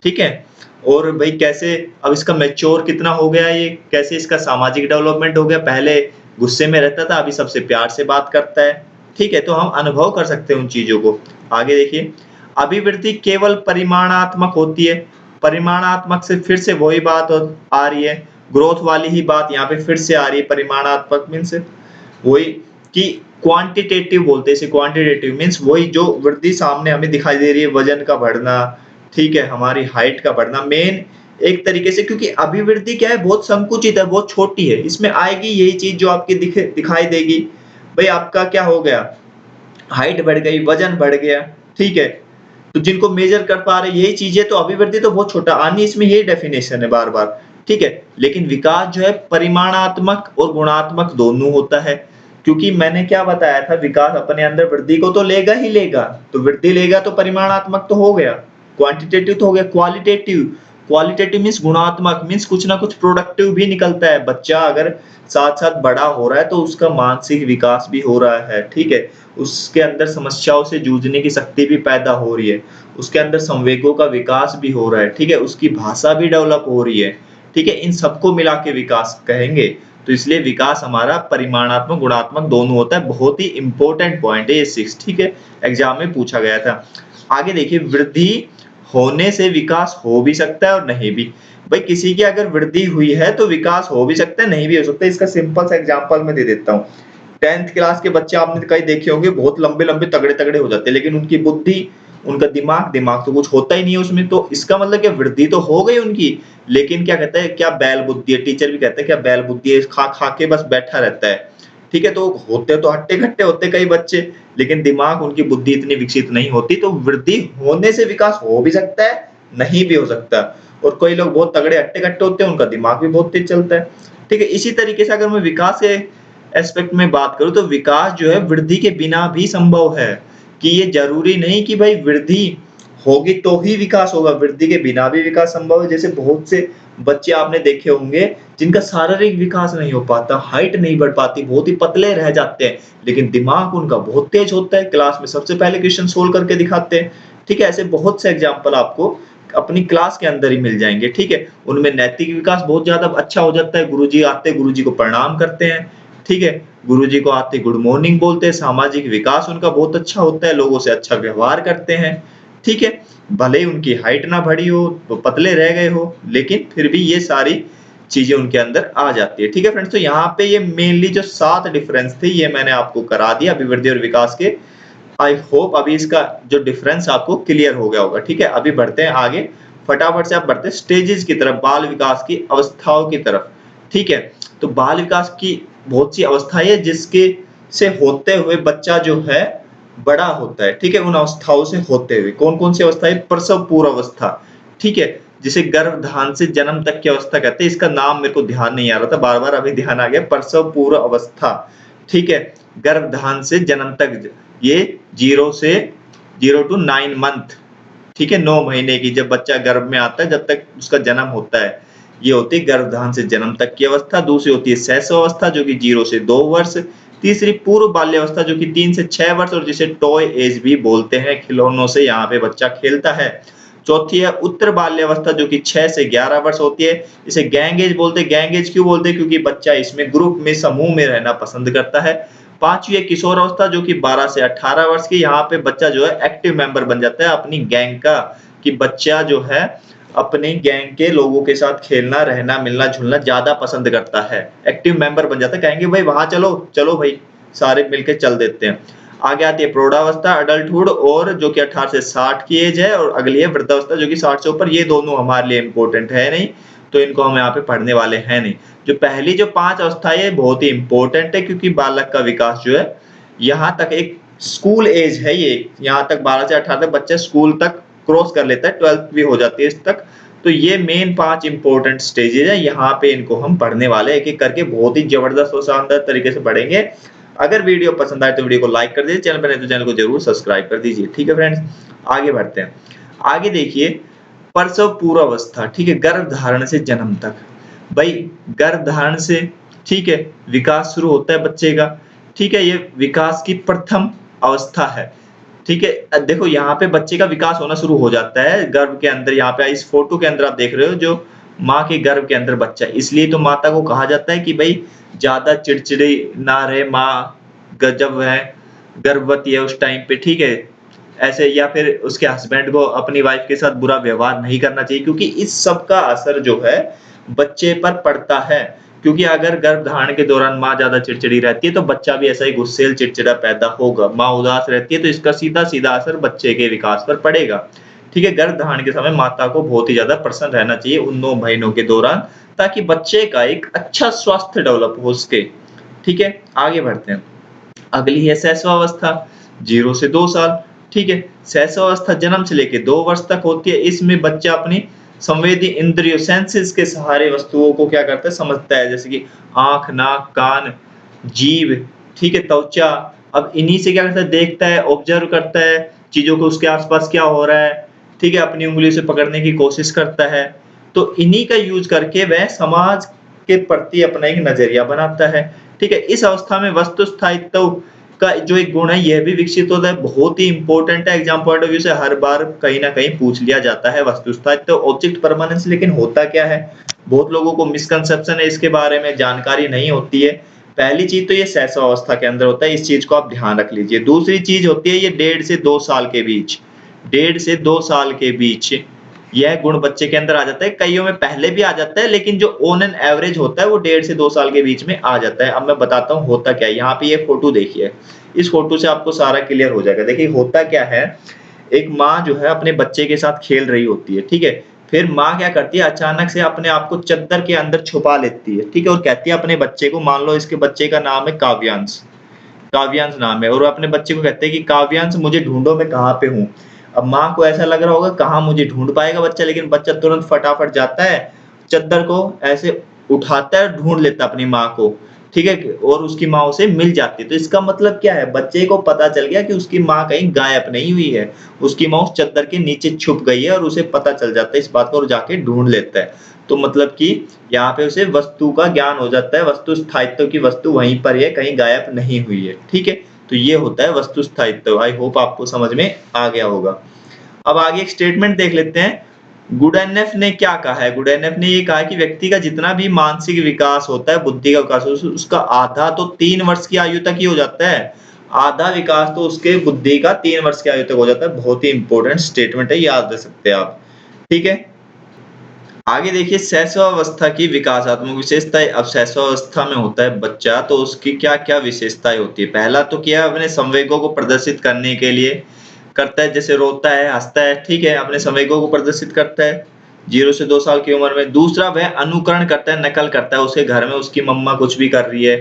ठीक है। और भाई कैसे अब इसका मैच्योर कितना हो गया, ये कैसे इसका सामाजिक डेवलपमेंट हो गया, पहले गुस्से में रहता था अभी सबसे प्यार से बात करता है, ठीक है। तो हम अनुभव कर सकते हैं उन चीजों को। आगे देखिए, अभिवृद्धि केवल परिमाणात्मक होती है। परिमाणात्मक से फिर से वही बात आ रही है, ग्रोथ वाली ही बात यहाँ पे फिर से आ रही है। परिमाणात्मक मीन्स वही कि क्वांटिटेटिव बोलते हैं इसे, क्वांटिटेटिव मीन्स वही जो वृद्धि सामने हमें दिखाई दे रही है, वजन का बढ़ना, ठीक है, हमारी हाइट का बढ़ना, मेन एक तरीके से, क्योंकि अभिवृद्धि क्या है, बहुत संकुचित है, बहुत छोटी है, इसमें आएगी यही चीज जो आपकी दिखाई देगी। भाई आपका क्या हो गया, हाइट बढ़ गई, वजन बढ़ गया, ठीक है, तो जिनको मेजर कर पा रहे यही चीजें, तो अभिवृद्धि तो बहुत छोटा आनी, इसमें यही डेफिनेशन है बार बार, ठीक है। लेकिन विकास जो है परिमाणात्मक और गुणात्मक दोनों होता है, क्योंकि मैंने क्या बताया था, विकास अपने अंदर वृद्धि को तो लेगा ही लेगा, तो वृद्धि लेगा तो परिमाणात्मक तो हो गया, क्वांटिटेटिव तो हो गया, क्वालिटेटिव, क्वालिटेटिव मीन्स गुणात्मक, मीन्स कुछ ना कुछ प्रोडक्टिव भी निकलता है। बच्चा अगर साथ साथ बड़ा हो रहा है तो उसका मानसिक विकास भी हो रहा है, ठीक है, उसके अंदर समस्याओं से जूझने की शक्ति भी पैदा हो रही है, उसके अंदर संवेगों का विकास भी हो रहा है, ठीक है, उसकी भाषा भी डेवलप हो रही है, ठीक है। इन सबको मिला के विकास कहेंगे। तो इसलिए विकास हमारा परिमाणात्मक गुणात्मक दोनों होता है, बहुत ही इंपॉर्टेंट पॉइंट है ये 6, ठीक है, एग्जाम में पूछा गया था। आगे देखिए, वृद्धि होने से विकास हो भी सकता है और नहीं भी। भाई किसी की अगर वृद्धि हुई है तो विकास हो भी सकता है, नहीं भी हो सकता है। इसका सिंपल सा एग्जांपल मैं दे देता हूँ। 10th क्लास के बच्चे आपने कई देखे होंगे, बहुत लंबे लंबे तगड़े तगड़े हो जाते हैं, लेकिन उनकी बुद्धि, उनका दिमाग दिमाग तो कुछ होता ही नहीं है उसमें। तो इसका मतलब क्या, वृद्धि तो हो गई उनकी, लेकिन क्या कहते हैं, क्या बैल बुद्धि है, टीचर भी कहते हैं क्या बैल बुद्धि है, खा खा के बस बैठा रहता है, ठीक है। तो होते तो हट्टे कट्टे होते कई बच्चे, लेकिन दिमाग उनकी बुद्धि इतनी विकसित नहीं होती। तो वृद्धि होने से विकास हो भी सकता है, नहीं भी हो सकता। और कोई लोग बहुत तगड़े हट्टे कट्टे होते हैं, उनका दिमाग भी बहुत तेज चलता है, ठीक है। इसी तरीके से अगर मैं विकास के एस्पेक्ट में बात करूं तो विकास जो है वृद्धि के बिना भी संभव है, कि ये जरूरी नहीं कि भाई वृद्धि होगी तो ही विकास होगा, वृद्धि के बिना भी विकास संभव है। जैसे बहुत से बच्चे आपने देखे होंगे जिनका शारीरिक विकास नहीं हो पाता, हाइट नहीं बढ़ पाती, बहुत ही पतले रह जाते हैं, लेकिन दिमाग उनका बहुत तेज होता है, क्लास में सबसे पहले क्वेश्चन सोल्व करके दिखाते हैं, ठीक है। ऐसे बहुत से एग्जाम्पल आपको अपनी क्लास के अंदर ही मिल जाएंगे, ठीक है। उनमें नैतिक विकास बहुत ज्यादा अच्छा हो जाता है, गुरुजी आते गुरुजी को प्रणाम करते हैं, ठीक है, गुरुजी को आते गुड मॉर्निंग बोलते हैं, सामाजिक विकास उनका बहुत अच्छा होता है, लोगों से अच्छा व्यवहार करते हैं, ठीक है। भले ही उनकी हाइट ना बढ़ी हो, तो पतले रह गए हो, लेकिन फिर भी ये सारी चीजें उनके अंदर आ जाती है, ठीक है फ्रेंड्स। तो यहाँ पे ये मेनली जो 7 डिफरेंस थे ये मैंने आपको करा दिया अभिवृद्धि और विकास के। आई होप अभी इसका जो डिफरेंस आपको क्लियर हो गया होगा, ठीक है। अभी बढ़ते हैं आगे, फटाफट से आप बढ़ते हैं स्टेजेस की तरफ, बाल विकास की अवस्थाओं की तरफ, ठीक है। तो बाल विकास की बहुत सी अवस्थाएं है जिसके से होते हुए बच्चा जो है बड़ा होता है, ठीक है, उन अवस्थाओं से होते हुए। कौन कौन सी अवस्थाएं? प्रसव पूर्व अवस्था, ठीक है, जिसे गर्भधान से जन्म तक की अवस्था कहते हैं। इसका नाम मेरे को ध्यान नहीं आ रहा था, बार बार अभी ध्यान आ गया। प्रसव पूर्व अवस्था, ठीक है, गर्भधान से जन्म तक, ये 0 to 9 मंथ, ठीक है, 9 महीने की, जब बच्चा गर्भ में आता है जब तक उसका जन्म होता है, ये होती है गर्भधान से जन्म तक की अवस्था। दूसरी होती है शैशव अवस्था, जो कि 0 से 2 वर्ष। तीसरी पूर्व बाल्यावस्था, जो कि 3 से 6 वर्ष, और जिसे टॉय एज भी बोलते हैं, खिलौनों से यहाँ पे बच्चा खेलता है। चौथी है उत्तर बाल्यावस्था, जो कि 6 से 11 वर्ष होती है। इसे गैंग एज बोलते हैं। गैंग एज क्यों बोलते हैं? क्योंकि बच्चा इसमें ग्रुप में, समूह में रहना पसंद करता है। पांचवी है किशोर अवस्था, जो कि 12 से 18 वर्ष की। यहाँ पे बच्चा जो है एक्टिव मेंबर बन जाता है अपनी गैंग का, कि बच्चा जो है अपने गैंग के लोगों के साथ खेलना, रहना, मिलना जुलना ज्यादा पसंद करता है, एक्टिव मेंबर बन जाता है। कहेंगे भाई वहां चलो, चलो भाई सारे मिलके चल देते हैं। आगे आती है प्रौढ़ावस्था, अडल्टहुड, और जो कि 18 से 60 की एज है, और अगली है वृद्धावस्था, जो कि 60 से ऊपर। ये दोनों हमारे लिए इंपॉर्टेंट है नहीं, तो इनको हम यहाँ पे पढ़ने वाले हैं नहीं। जो पहली जो 5 अवस्थाएं है बहुत ही इंपॉर्टेंट है, क्योंकि बालक का विकास जो है यहाँ तक एक स्कूल एज है, ये यहाँ तक 12 से 18 तक बच्चा स्कूल तक क्रॉस कर लेता है, 12th भी हो जाती है इस तक। तो ये मेन 5 इंपॉर्टेंट स्टेजेज है, यहाँ पे इनको हम पढ़ने वाले हैं, एक एक करके बहुत ही जबरदस्त और शानदार तरीके से पढ़ेंगे। अगर वीडियो पसंद आए तो वीडियो को लाइक कर दीजिए, चैनल पर नहीं तो चैनल को जरूर सब्सक्राइब कर दीजिए, ठीक है फ्रेंड्स। आगे बढ़ते हैं। आगे देखिए प्रसव पूर्व अवस्था, ठीक है, गर्भधारण से जन्म तक। भाई गर्भधारण से, ठीक है, विकास शुरू होता है बच्चे का, ठीक है, ये विकास की प्रथम अवस्था है, ठीक है। देखो यहाँ पे बच्चे का विकास होना शुरू हो जाता है गर्भ के अंदर। यहाँ पे इस फोटो के अंदर आप देख रहे हो जो माँ के गर्भ के अंदर बच्चा, इसलिए तो माता को कहा जाता है कि भाई ज्यादा चिड़चिड़ी ना रहे माँ जब वह गर्भवती है उस टाइम पे, ठीक है, ऐसे। या फिर उसके हस्बैंड को अपनी वाइफ के साथ बुरा व्यवहार नहीं करना चाहिए, क्योंकि इस सब का असर जो है बच्चे पर पड़ता है। क्योंकि अगर गर्भधारण के दौरान माँ ज्यादा चिड़चिड़ी रहती है तो बच्चा भी ऐसा ही गुस्सेल चिड़चिड़ा पैदा होगा। माँ उदास रहती है तो इसका सीधा सीधा असर बच्चे के विकास पर पड़ेगा, ठीक है। गर्भधारण के समय माता को बहुत ही ज्यादा प्रसन्न रहना चाहिए उन 9 महीनों के दौरान, ताकि बच्चे का एक अच्छा स्वास्थ्य डेवलप हो सके, ठीक है। आगे बढ़ते हैं। अगली है शैशवावस्था, 0 से 2 साल, ठीक है। शैशवावस्था जन्म से लेकर 2 वर्ष तक होती है। इसमें बच्चा अपनी संवेदी इंद्रियों, सेंसेस के सहारे वस्तुओं को क्या करता है, समझता है, जैसे कि आंख, नाक, कान, जीभ, ठीक है, त्वचा। अब इन्हीं से क्या करता है, देखता है, ऑब्जर्व करता है चीजों को, उसके आसपास क्या हो रहा है, ठीक है, अपनी उंगली से पकड़ने की कोशिश करता है। तो इन्हीं का यूज करके वह समाज के प्रति अपना एक नजरिया बनाता है, ठीक है। इस अवस्था में वस्तु स्थायित्व का जो एक गुण है यह भी विकसित होता है, बहुत ही इंपॉर्टेंट है। एग्जाम पॉइंट ऑफ व्यू से हर बार कहीं ना कहीं पूछ लिया जाता है वस्तु स्थायित्व, ऑब्जेक्ट परमानेंस। लेकिन होता क्या है, बहुत लोगों को मिसकंसेप्शन है इसके बारे में, जानकारी नहीं होती है। पहली चीज तो ये शैशवावस्था के अंदर होता है, इस चीज को आप ध्यान रख लीजिए। दूसरी चीज होती है ये 1.5 से 2 साल के बीच, 1.5 से 2 साल के बीच यह गुण बच्चे के अंदर आ जाता है। कईयों में पहले भी आ जाता है, लेकिन जो ऑन एन एवरेज होता है वो 1.5 से 2 साल के बीच में आ जाता है। अब मैं बताता हूँ होता क्या है। यहाँ पे ये फोटो देखिए, इस फोटो से आपको सारा क्लियर हो जाएगा। देखिए होता क्या है, एक माँ जो है अपने बच्चे के साथ खेल रही होती है, ठीक है। फिर माँ क्या करती है, अचानक से अपने आप को चद्दर के अंदर छुपा लेती है, ठीक है, और कहती है अपने बच्चे को, मान लो इसके बच्चे का नाम है काव्यांश, काव्यांश नाम है, और वो अपने बच्चे को कहते हैं कि काव्यांश मुझे ढूंढो, मैं कहाँ पे हूँ। अब माँ को ऐसा लग रहा होगा कहाँ मुझे ढूंढ पाएगा बच्चा, लेकिन बच्चा तुरंत फटाफट जाता है, चद्दर को ऐसे उठाता है, ढूंढ लेता है अपनी माँ को, ठीक है, और उसकी माँ उसे मिल जाती है। तो इसका मतलब क्या है, बच्चे को पता चल गया कि उसकी माँ कहीं गायब नहीं हुई है, उसकी माँ उस चद्दर के नीचे छुप गई है, और उसे पता चल जाता है इस बात को, और जाके ढूंढ लेता है। तो मतलब कि यहाँ पे उसे वस्तु का ज्ञान हो जाता है, वस्तु स्थायित्व की, वस्तु वहीं पर है, कहीं गायब नहीं हुई है, ठीक है। तो ये होता है वस्तु स्थायित्व। आई होप आपको समझ में आ गया होगा। अब आगे एक स्टेटमेंट देख लेते हैं। गुडेनफ ने क्या कहा है, गुडेनफ ने ये कहा है कि व्यक्ति का जितना भी मानसिक विकास होता है, बुद्धि का विकास, उसका आधा तो 3 वर्ष की आयु तक ही हो जाता है। आधा विकास तो उसके बुद्धि का 3 वर्ष की आयु तक हो जाता है। बहुत ही इंपॉर्टेंट स्टेटमेंट है, याद रख सकते हैं आप, ठीक है। आगे देखिए शैशवावस्था की विकासात्मक विशेषताएं। अब शैशवावस्था में होता है बच्चा, तो उसकी क्या क्या विशेषताएं होती है। पहला तो क्या, अपने संवेगों को प्रदर्शित करने के लिए करता है, जैसे रोता है, हंसता है, ठीक है, अपने संवेगों को प्रदर्शित करता है 0 से 2 साल की उम्र में। दूसरा, वह अनुकरण करता है, नकल करता है, उसके घर में उसकी मम्मा कुछ भी कर रही है,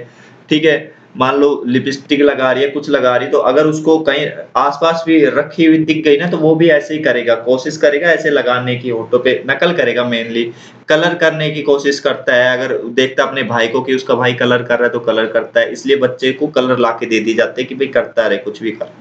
ठीक है, मान लो लिपस्टिक लगा रही है, कुछ लगा रही है, तो अगर उसको कहीं आस-पास भी रखी हुई दिख गई ना, तो वो भी ऐसे ही करेगा, कोशिश करेगा ऐसे लगाने की, होठों पे नकल करेगा मेनली। कलर करने की कोशिश करता है, अगर देखता है अपने भाई को कि उसका भाई कलर कर रहा है, तो कलर करता है। इसलिए बच्चे को कलर लाके दे दिए जाते हैं कि भई करता रहे, कुछ भी कर।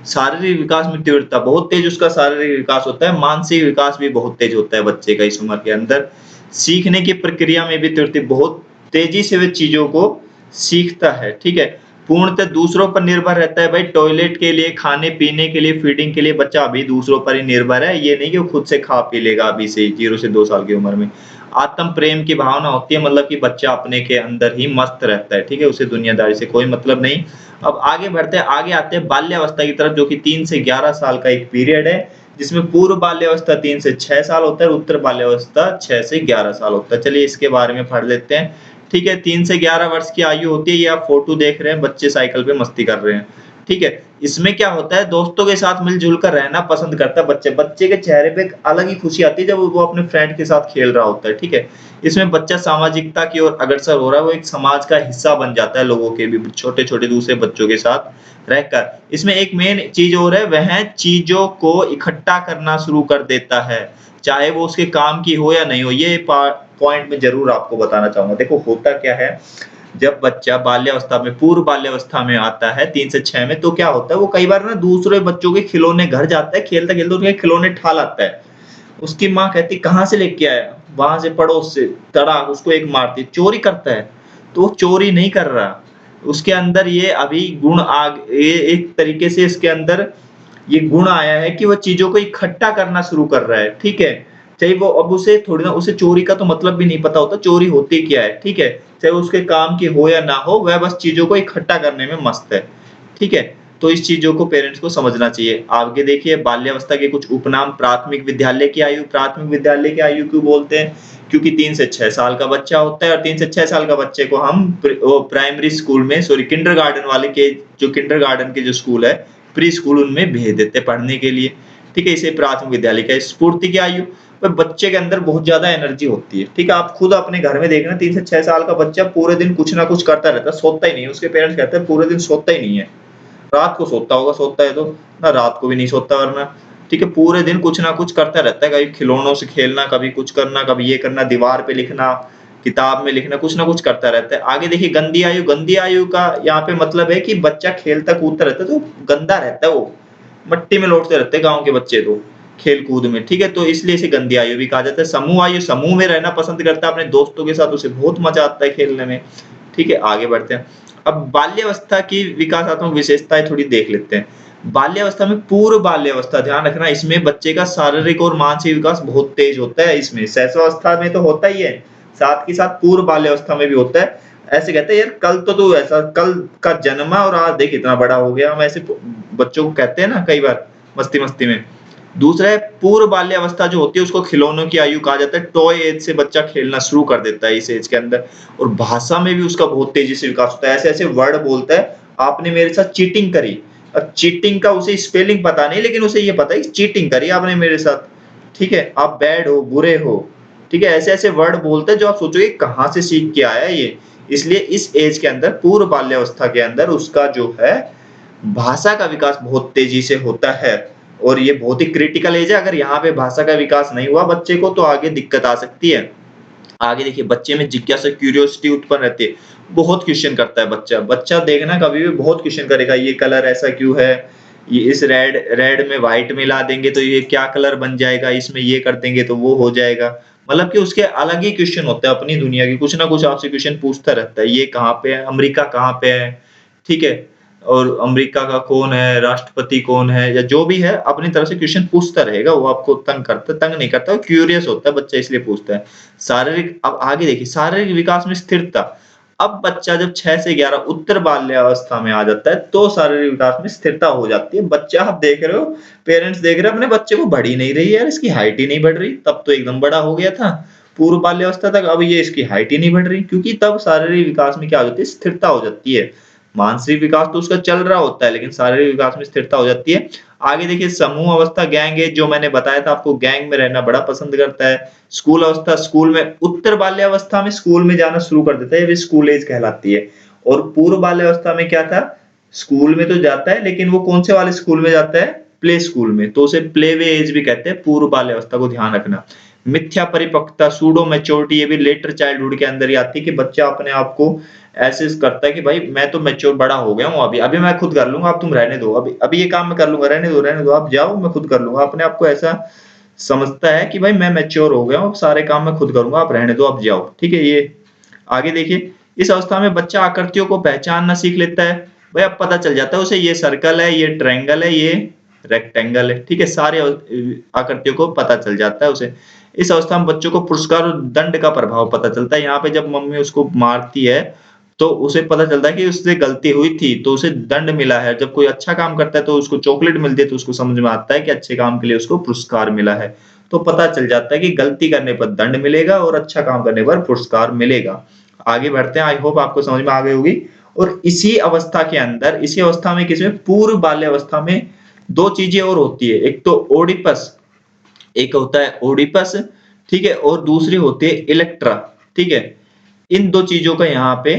शारीरिक विकास में तीव्रता, बहुत तेज़ उसका शारीरिक विकास होता है, मानसिक विकास भी बहुत तेज़ होता है बच्चे का इस उम्र के अंदर। सीखने की प्रक्रिया में भी तीव्रता, बहुत तेज़ी से वह चीज़ों को सीखता है, ठीक है? पूर्णतः दूसरों पर निर्भर रहता है भाई, टॉयलेट के लिए, खाने-पीने के लिए, फीडिंग के लिए बच्चा अभी दूसरों पर ही निर्भर है। ये नहीं कि वो खुद से खा पी लेगा अभी से ही 0 से 2 साल की उम्र में। आत्म प्रेम की भावना होती है, मतलब कि बच्चा अपने के अंदर ही मस्त रहता है, ठीक है? उसे दुनियादारी से कोई मतलब नहीं। अब आगे बढ़ते हैं, आगे आते हैं बाल्यावस्था की तरफ, जो कि 3 से 11 साल का एक पीरियड है, जिसमें पूर्व बाल्यावस्था 3 से 6 साल होता है और उत्तर बाल्यावस्था 6 से 11 साल होता है। चलिए इसके बारे में पढ़ लेते हैं। ठीक है, 3 से 11 वर्ष की आयु होती है। ये आप फ़ोटो देख रहे हैं, बच्चे साइकिल पे मस्ती कर रहे हैं। ठीक है, इसमें क्या होता है, दोस्तों के साथ मिल-जुल कर रहना पसंद करता है बच्चे। बच्चे के चेहरे पे एक अलग ही खुशी आती है जब वो अपने फ्रेंड के साथ खेल रहा होता है, ठीक है? इसमें बच्चा सामाजिकता की ओर अग्रसर हो रहा है, वो एक समाज का हिस्सा बन जाता है लोगों के भी, छोटे-छोटे दूसरे बच्चों के साथ रहकर। इसमें एक मेन चीज़ और है, वह चीज़ों को इकट्ठा करना शुरू कर देता है, चाहे वो उसके काम की हो या नहीं हो। ये पॉइंट मैं ज़रूर आपको बताना चाहूँगा। देखो होता क्या है, जब बच्चा बाल्यावस्था में, पूर्व बाल्यावस्था में आता है 3 से 6 में, तो क्या होता है, वो कई बार ना दूसरे बच्चों के खिलौने घर जाता है, खेलते-खेलते उसके खिलौने ठा लाता है। उसकी माँ कहती है, "कहाँ से लेके आया?" "वहाँ से, पड़ोस से।" तड़ाक उसको एक मारती है। चोरी करता है, तो वो चोरी नहीं कर रहा। उसके अंदर ये अभी गुण ये एक तरीके से इसके अंदर ये गुण आया है कि वो चीज़ों को इकट्ठा करना शुरू कर रहा है, ठीक है? चाहे वो, अब उसे थोड़ी ना, उसे चोरी का तो मतलब भी नहीं पता होता, चोरी होती क्या है, ठीक है? चाहे वो उसके काम की हो या ना हो, वह बस चीज़ों को इकट्ठा करने में मस्त है, ठीक है? तो इस चीज़ों को पेरेंट्स को समझना चाहिए। आगे देखिए, बाल्यावस्था के कुछ उपनाम, प्राथमिक विद्यालय की आयु। प्राथमिक विद्यालय की आयु क्यों बोलते हैं? क्योंकि 3 से 6 साल का बच्चा होता है और 3 से 6 साल का बच्चे को हम प्राइमरी स्कूल में, सॉरी किंडरगार्टन वाले के, जो किंडरगार्टन के जो स्कूल है, प्री स्कूल, उनमें भेज देते हैं पढ़ने के लिए, ठीक है? इसे प्राथमिक विद्यालय का। स्फूर्ति की आयु, पर बच्चे के अंदर बहुत ज़्यादा एनर्जी होती है, ठीक है? आप खुद अपने घर में देखना, 3 से 6 साल का बच्चा पूरे दिन कुछ ना कुछ करता रहता है, सोता ही नहीं है। उसके पेरेंट्स कहते हैं पूरे दिन सोता ही नहीं है। रात को सोता होगा, सोता है तो, ना रात को भी नहीं सोता वरना, ठीक है? पूरे दिन कुछ ना कुछ करता रहता है, कभी खिलौनों से खेलना, कभी कुछ करना, कभी ये करना, दीवार पे लिखना, किताब में लिखना, कुछ ना कुछ करता रहता है। आगे देखिए गंदी आयु। गंदी आयु का यहाँ पे मतलब है कि बच्चा खेलता कूदता रहता है, तो गंदा रहता है वो, मट्टी में लौटते रहते हैं गाँव के बच्चे तो, खेल-कूद में, ठीक है? तो इसलिए इसे गंदी आयु भी कहा जाता है। समूह आयु, समूह में रहना पसंद करता है अपने दोस्तों के साथ, उसे बहुत मज़ा आता है खेलने में, ठीक है? आगे बढ़ते हैं। अब बाल्यावस्था की विकासात्मक विशेषताएँ थोड़ी देख लेते हैं। बाल्यावस्था में, पूर्व बाल्यावस्था, ध्यान रखना, इसमें बच्चे का शारीरिक और मानसिक विकास बहुत तेज होता है इसमें। शैशवावस्था में तो होता ही है, साथ ही साथ पूर्व बाल्यावस्था में भी होता है। ऐसे कहते हैं, यार कल तो तू ऐसा, कल का जन्मा और आज देख इतना बड़ा हो गया। हम ऐसे बच्चों को कहते हैं ना कई बार मस्ती-मस्ती में। दूसरा है, पूर्व बाल्यावस्था जो होती है उसको खिलौनों की आयु कहा जाता है। टॉय एज से बच्चा खेलना शुरू कर देता है इस एज के अंदर, और भाषा में भी उसका बहुत तेजी से विकास होता है। ऐसे-ऐसे वर्ड बोलता है, आपने मेरे साथ चीटिंग करी। अब चीटिंग का उसे स्पेलिंग पता नहीं, लेकिन उसे ये पता है कि चीटिंग करी आपने मेरे साथ, ठीक है? आप बैड हो, बुरे हो, ठीक है? ऐसे-ऐसे वर्ड बोलता है जो आप सोचोगे कहाँ से सीख के आया है ये। इसलिए इस एज के अंदर, पूर्व बाल्यावस्था के अंदर, उसका जो है भाषा का विकास बहुत तेजी से होता है, और ये बहुत ही क्रिटिकल एज है। अगर यहाँ पे भाषा का विकास नहीं हुआ बच्चे को, तो आगे दिक्कत आ सकती है। आगे देखिए, बच्चे में जिज्ञासा, क्यूरियोसिटी उत्पन्न रहती है। बहुत क्वेश्चन करता है बच्चा। बच्चा देखना कभी भी बहुत क्वेश्चन करेगा, ये कलर ऐसा क्यों है? ये इस रेड रेड में व्हाइट मिला देंगे तो ये क्या कलर बन जाएगा? इसमें ये कर देंगे तो वो हो जाएगा। मतलब कि उसके अलग ही क्वेश्चन होते हैं अपनी दुनिया के, कुछ ना कुछ आपसे क्वेश्चन पूछता रहता है। ये कहाँ पे है? अमेरिका कहाँ पे है? ठीक है? और अमेरिका का कौन है? राष्ट्रपति कौन है? या जो भी है, अपनी तरफ से क्वेश्चन पूछता रहेगा। वो आपको तंग नहीं करता, वो क्यूरियस होता है बच्चा, इसलिए पूछता है। शारीरिक, अब आगे देखिए, शारीरिक विकास में स्थिरता। अब बच्चा जब 6 से 11 उत्तर बाल्यावस्था में आ जाता है, तो शारीरिक विकास में स्थिरता हो जाती है। बच्चा, आप देख रहे हो, पेरेंट्स देख रहे हैं अपने बच्चे को, बढ़ ही नहीं रही है यार, इसकी हाइट ही नहीं बढ़ रही। तब तो एकदम बड़ा हो गया था पूर्व बाल्यावस्था तक, अब ये इसकी हाइट ही नहीं बढ़ रही, क्योंकि तब शारीरिक विकास में क्या हो जाती है? स्थिरता हो जाती है। मानसिक विकास तो उसका चल रहा होता है, लेकिन शारीरिक विकास में स्थिरता हो जाती है। आगे देखिए, समूह अवस्था, गैंग एज, जो मैंने बताया था आपको, गैंग में रहना बड़ा पसंद करता है। स्कूल अवस्था, स्कूल में, उत्तर बाल्यावस्था में स्कूल में जाना शुरू कर देता है, ये स्कूल एज कहलाती है। और पूर्व बाल्यावस्था में क्या था, स्कूल में तो जाता है लेकिन वो कौन से वाले स्कूल में जाता है, प्ले स्कूल में, तो उसे प्ले वे एज भी कहते हैं, पूर्व बाल्यावस्था को ध्यान रखना। मिथ्या परिपक्वता, सूडो मैच्योरिटी, ये भी लेटर चाइल्डहुड के अंदर ही आती है कि बच्चा अपने आप को ऐसे करता है कि भाई मैं तो मैच्योर बड़ा हो गया हूँ, अभी अभी मैं खुद कर लूंगा, आप तुम रहने दो, अभी अभी ये काम मैं कर लूंगा, रहने दो, आप जाओ मैं खुद कर लूंगा, अपने आप को ऐसा समझता है कि भाई मैं मैच्योर हो गया हूँ, सारे काम मैं खुद करूंगा, आप रहने दो, आप जाओ, ठीक है। ये आगे देखिए, इस अवस्था में बच्चा आकृतियों को पहचानना सीख लेता है। भाई अब पता चल जाता है उसे, ये सर्कल है, ये ट्रायंगल है, ये रेक्टेंगल है, ठीक है, सारे आकृतियों को पता चल जाता है उसे। इस अवस्था में बच्चों को पुरस्कार और दंड का प्रभाव पता चलता है। यहाँ पे जब मम्मी उसको मारती है तो उसे पता चलता है कि उससे गलती हुई थी तो उसे दंड मिला है। जब कोई अच्छा काम करता है तो उसको चॉकलेट मिलती है तो उसको समझ में आता है कि अच्छे काम के लिए उसको पुरस्कार मिला है। तो पता चल जाता है कि गलती करने पर दंड मिलेगा और अच्छा काम करने पर पुरस्कार मिलेगा। आगे बढ़ते हैं, आई होप आपको समझ में आ गई होगी। और इसी अवस्था के अंदर, इसी अवस्था में, किसमें, पूर्व बाल्यावस्था में दो चीजें और होती है, एक तो ओडिपस, एक होता है ओडिपस, ठीक है, और दूसरी होती है इलेक्ट्रा, ठीक है। इन दो चीजों का यहाँ पे